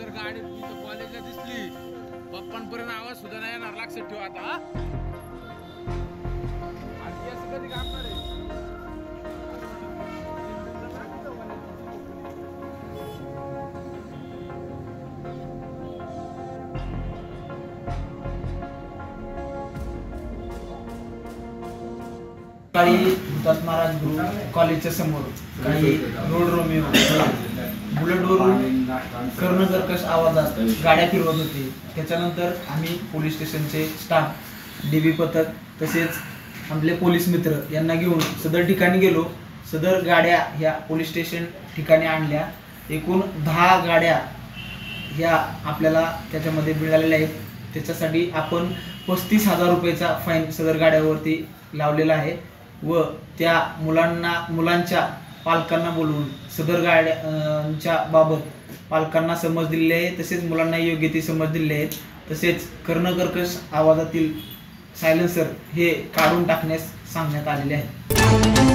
जर गाडी कॉलेजला दिसली पप्पांपर्यंत आवाज सुद्धा नाही येणार, लक्षात ठेवा आता. असं कधी काढणार आहे? काही हुतात्मा राजगुरू कॉलेजच्या समोर काही रोड रोमिओ बुलेटवरून कर्णकर्कश आवाजात गाड्या फिरवत होते. त्याच्यानंतर आम्ही पोलीस स्टेशनचे स्टाफ, DB पथक तसेच आपले पोलीस मित्र यांना घेऊन सदर ठिकाणी गेलो. सदर गाड्या ह्या पोलीस स्टेशन ठिकाणी आणल्या. एकूण 10 गाड्या ह्या आपल्याला त्याच्यामध्ये मिळालेल्या आहेत. त्याच्यासाठी आपण 35,000 रुपयाचा फाईन सदर गाड्यावरती लावलेला आहे व त्या मुलांच्या पालकांना बोलवून सदर गाड्यांच्या बाबत पालकांना समज दिलेली आहे. तसेच मुलांना योग्य ती समज दिलेली आहे. तसेच कर्णकर्कश आवाजातील सायलेन्सर हे काढून टाकण्यास सांगण्यात आलेले आहे.